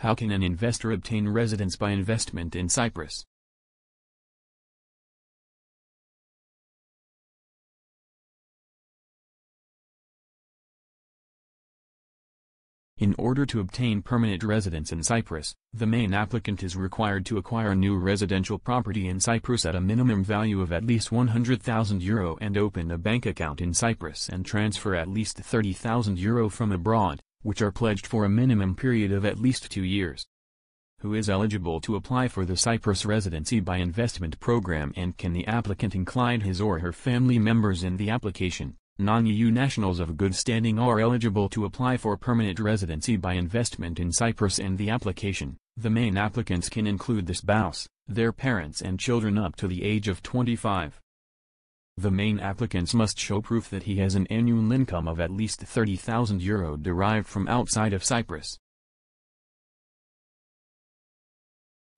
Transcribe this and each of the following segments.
How can an investor obtain residence by investment in Cyprus? In order to obtain permanent residence in Cyprus, the main applicant is required to acquire new residential property in Cyprus at a minimum value of at least €100,000 and open a bank account in Cyprus and transfer at least €30,000 from abroad, which are pledged for a minimum period of at least 2 years. Who is eligible to apply for the Cyprus Residency by Investment Program, and can the applicant include his or her family members in the application? Non-EU nationals of good standing are eligible to apply for permanent residency by investment in Cyprus, and the application. The main applicants can include the spouse, their parents and children up to the age of 25. The main applicants must show proof that he has an annual income of at least €30,000 derived from outside of Cyprus.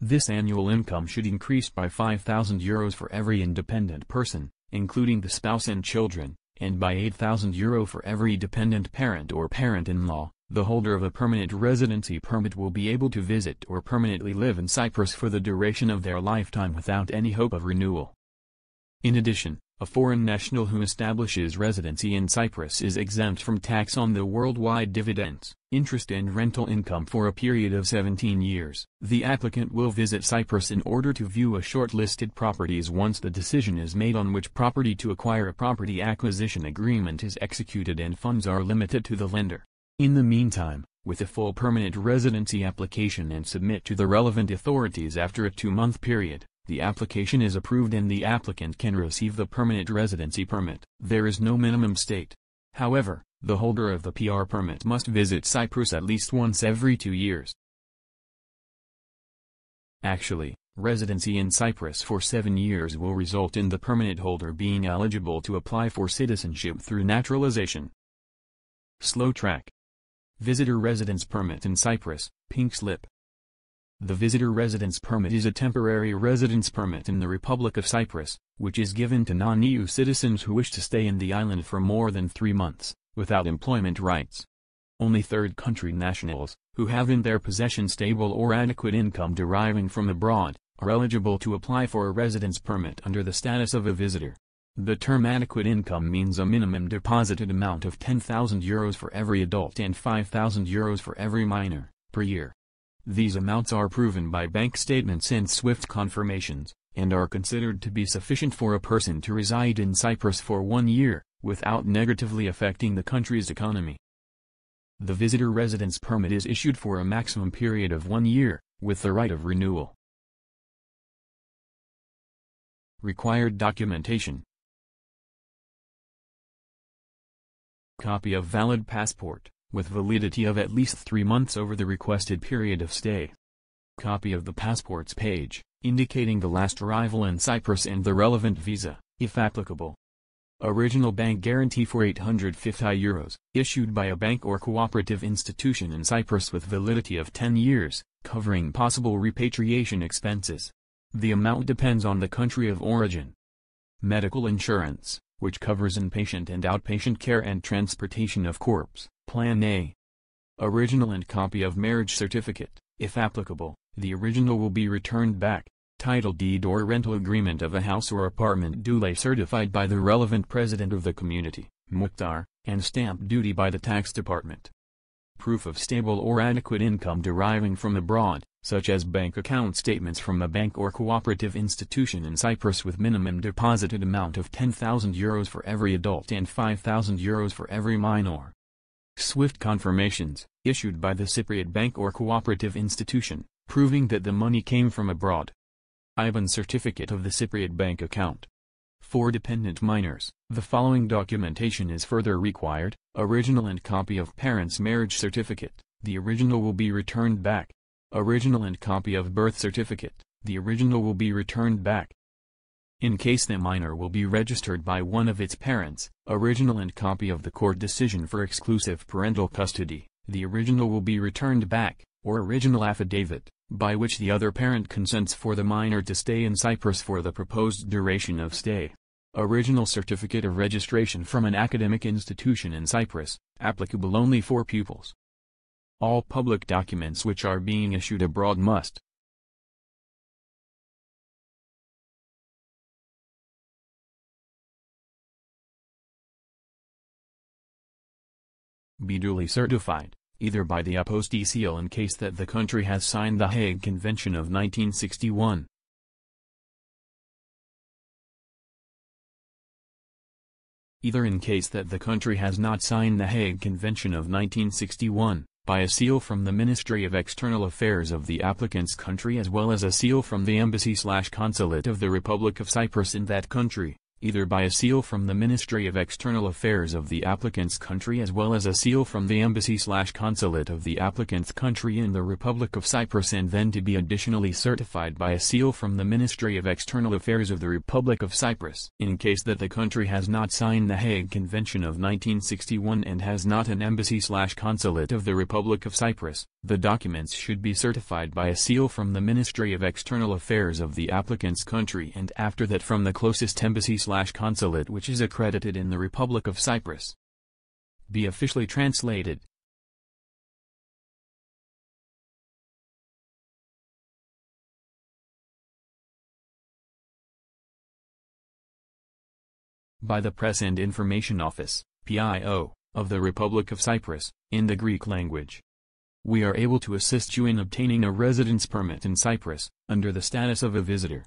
This annual income should increase by €5,000 for every independent person, including the spouse and children, and by €8,000 for every dependent parent or parent-in-law. The holder of a permanent residency permit will be able to visit or permanently live in Cyprus for the duration of their lifetime without any hope of renewal. In addition, a foreign national who establishes residency in Cyprus is exempt from tax on the worldwide dividends, interest and rental income for a period of 17 years. The applicant will visit Cyprus in order to view a short-listed properties. Once the decision is made on which property to acquire, a property acquisition agreement is executed and funds are limited to the lender. In the meantime, with a full permanent residency application and submit to the relevant authorities after a 2-month period, the application is approved and the applicant can receive the permanent residency permit. There is no minimum state. However, the holder of the PR permit must visit Cyprus at least once every 2 years. Actually, residency in Cyprus for 7 years will result in the permanent holder being eligible to apply for citizenship through naturalization. Slow track. Visitor residence permit in Cyprus, pink slip. The visitor residence permit is a temporary residence permit in the Republic of Cyprus, which is given to non-EU citizens who wish to stay in the island for more than 3 months, without employment rights. Only third-country nationals, who have in their possession stable or adequate income deriving from abroad, are eligible to apply for a residence permit under the status of a visitor. The term adequate income means a minimum deposited amount of €10,000 for every adult and €5,000 for every minor, per year. These amounts are proven by bank statements and SWIFT confirmations, and are considered to be sufficient for a person to reside in Cyprus for 1 year, without negatively affecting the country's economy. The visitor residence permit is issued for a maximum period of 1 year, with the right of renewal. Required documentation. Copy of valid passport, with validity of at least 3 months over the requested period of stay. Copy of the passport's page, indicating the last arrival in Cyprus and the relevant visa, if applicable. Original bank guarantee for €850, issued by a bank or cooperative institution in Cyprus with validity of 10 years, covering possible repatriation expenses. The amount depends on the country of origin. Medical insurance, which covers inpatient and outpatient care and transportation of corpse, Plan A. Original and copy of marriage certificate, if applicable. The original will be returned back. Title deed or rental agreement of a house or apartment duly certified by the relevant president of the community, Mukhtar, and stamp duty by the tax department. Proof of stable or adequate income deriving from abroad, such as bank account statements from a bank or cooperative institution in Cyprus with minimum deposited amount of €10,000 for every adult and €5,000 for every minor. SWIFT confirmations, issued by the Cypriot bank or cooperative institution, proving that the money came from abroad. IBAN certificate of the Cypriot bank account. For dependent minors, the following documentation is further required: original and copy of parents' marriage certificate, the original will be returned back. Original and copy of birth certificate, the original will be returned back. In case the minor will be registered by one of its parents, original and copy of the court decision for exclusive parental custody, the original will be returned back, or original affidavit, by which the other parent consents for the minor to stay in Cyprus for the proposed duration of stay. Original certificate of registration from an academic institution in Cyprus, applicable only for pupils. All public documents which are being issued abroad must be duly certified, either by the apostille seal in case that the country has signed the Hague Convention of 1961. Either in case that the country has not signed the Hague Convention of 1961, by a seal from the Ministry of External Affairs of the applicant's country as well as a seal from the Embassy/Consulate of the Republic of Cyprus in that country, either by a seal from the Ministry of External Affairs of the applicant's country as well as a seal from the Embassy/Consulate of the applicant's country in the Republic of Cyprus, and then to be additionally certified by a seal from the Ministry of External Affairs of the Republic of Cyprus. In case that the country has not signed the Hague Convention of 1961 and has not an Embassy/Consulate of the Republic of Cyprus, the documents should be certified by a seal from the Ministry of External Affairs of the applicant's country, and after that from the closest Embassy/Consulate which is accredited in the Republic of Cyprus. Be officially translated. By the Press and Information Office, PIO, of the Republic of Cyprus, in the Greek language. We are able to assist you in obtaining a residence permit in Cyprus, under the status of a visitor.